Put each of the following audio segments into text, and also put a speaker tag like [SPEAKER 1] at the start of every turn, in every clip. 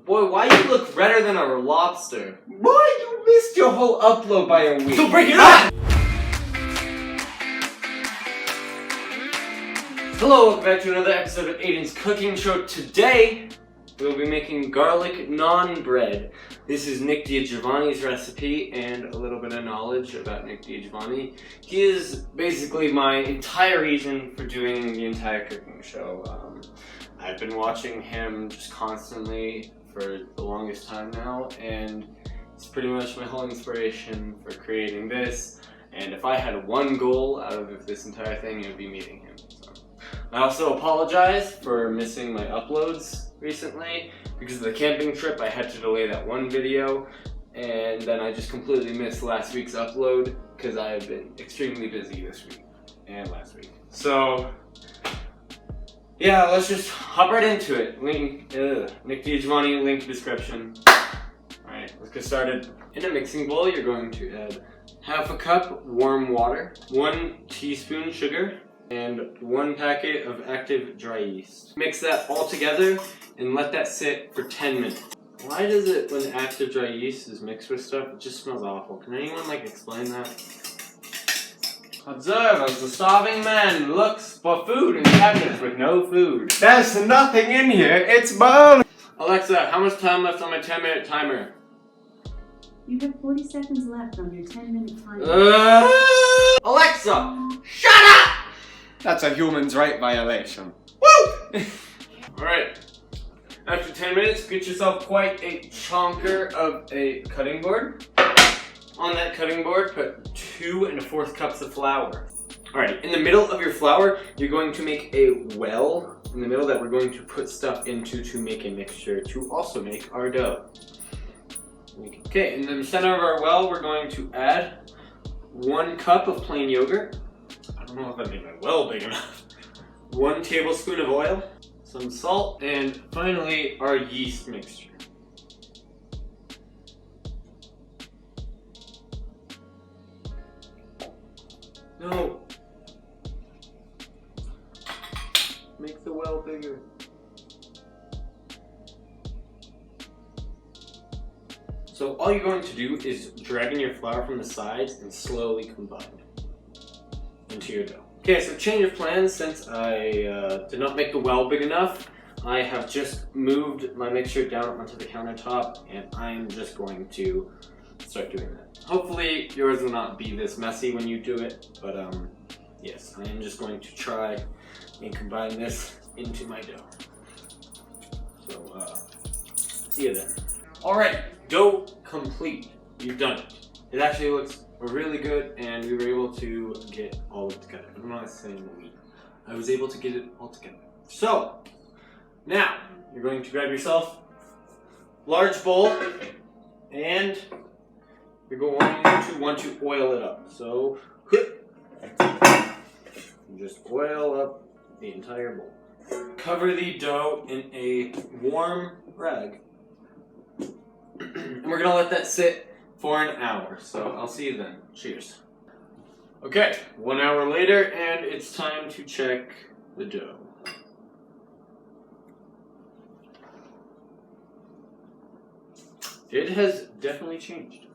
[SPEAKER 1] Boy, why you look redder than a lobster?
[SPEAKER 2] Boy, you missed your whole upload by a week.
[SPEAKER 1] So bring it on! Hello, welcome back to another episode of Aiden's Cooking Show. Today, we'll be making garlic naan bread. This is Nick DiGiovanni's recipe, and a little bit of knowledge about Nick DiGiovanni. He is basically my entire reason for doing the entire cooking show. I've been watching him just constantly for the longest time now, and it's pretty much my whole inspiration for creating this. And if I had one goal out of this entire thing, it would be meeting him. So. I also apologize for missing my uploads recently. Because of the camping trip, I had to delay that one video, and then I just completely missed last week's upload because I have been extremely busy this week and last week. So, yeah, let's just hop right into it. Link, Nick DiGiovanni, link description. Alright, let's get started. In a mixing bowl, you're going to add half a cup warm water, 1 teaspoon sugar, and 1 packet of active dry yeast. Mix that all together and let that sit for 10 minutes. Why does it, when active dry yeast is mixed with stuff, it just smells awful? Can anyone explain that? Observe as the starving man looks for food in cabinets with no food.
[SPEAKER 2] There's nothing in here, it's bone!
[SPEAKER 1] Alexa, how much time left on my 10-minute timer?
[SPEAKER 3] You have 40 seconds left on your 10-minute timer.
[SPEAKER 1] Alexa, shut up!
[SPEAKER 2] That's a human's right violation.
[SPEAKER 1] Woo! Alright. After 10 minutes, get yourself quite a chonker of a cutting board. On that cutting board, put 2 1/4 cups of flour. Alright, in the middle of your flour, you're going to make a well in the middle that we're going to put stuff into to make a mixture to also make our dough. Okay, in the center of our well, we're going to add 1 cup of plain yogurt. I don't know if I made my well big enough. 1 tablespoon of oil, some salt, and finally our yeast mixture. No. Make the well bigger. So all you're going to do is drag in your flour from the sides and slowly combine into your dough. Okay, so change of plans. Since I did not make the well big enough, I have just moved my mixture down onto the countertop, and I'm just going to start doing that. Hopefully yours will not be this messy when you do it, but yes, I am just going to try and combine this into my dough. So, see you then. Alright, dough complete. You've done it. It actually looks really good, and we were able to get all of it together. I'm not saying we. I was able to get it all together. So, now, you're going to grab yourself a large bowl, and you're going to want to oil it up. So, just oil up the entire bowl. Cover the dough in a warm rag. And we're gonna let that sit for an hour. So I'll see you then. Cheers. Okay, 1 hour later, and it's time to check the dough. It has definitely changed.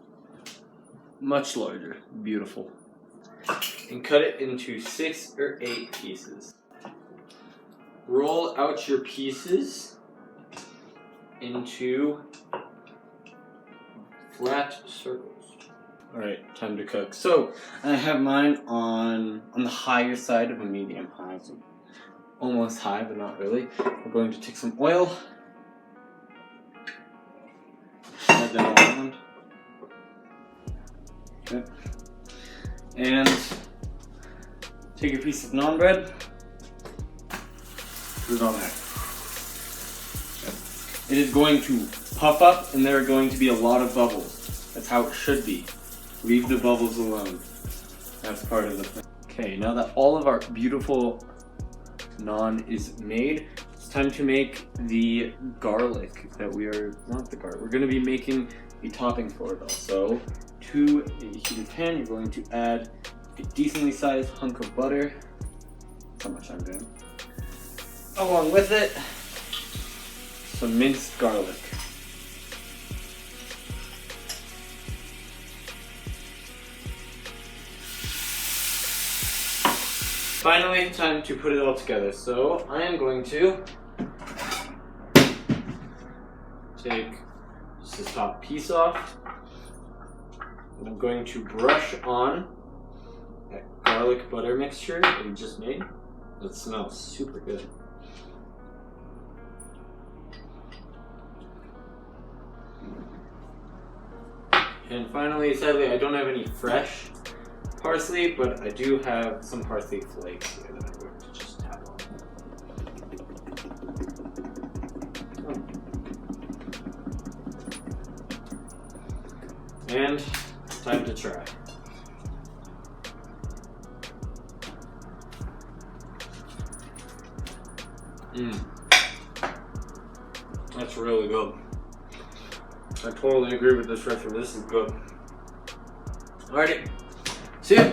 [SPEAKER 1] Much larger. Beautiful. And cut it into 6 or 8 pieces. Roll out your pieces into flat circles. Alright, time to cook. So, I have mine on the higher side of a medium high. So almost high, but not really. We're going to take some oil. Add that all around. Okay. And take a piece of naan bread. Put it on there. It is going to puff up, and there are going to be a lot of bubbles. That's how it should be. Leave the bubbles alone. That's part of the thing. Okay, now that all of our beautiful naan is made, it's time to make the garlic that we're going to be making the topping for it all. So, to a heated pan, you're going to add a decently sized hunk of butter. That's how much I'm doing. Along with it, some minced garlic. finally time to put it all together. So I am going to take just this top piece off. And I'm going to brush on that garlic butter mixture that we just made. That smells super good. And finally, sadly, I don't have any fresh parsley, but I do have some parsley flakes here that I'm going to just tap on. And time to try. That's really good. I totally agree with this recipe. This is good. Alrighty. See ya.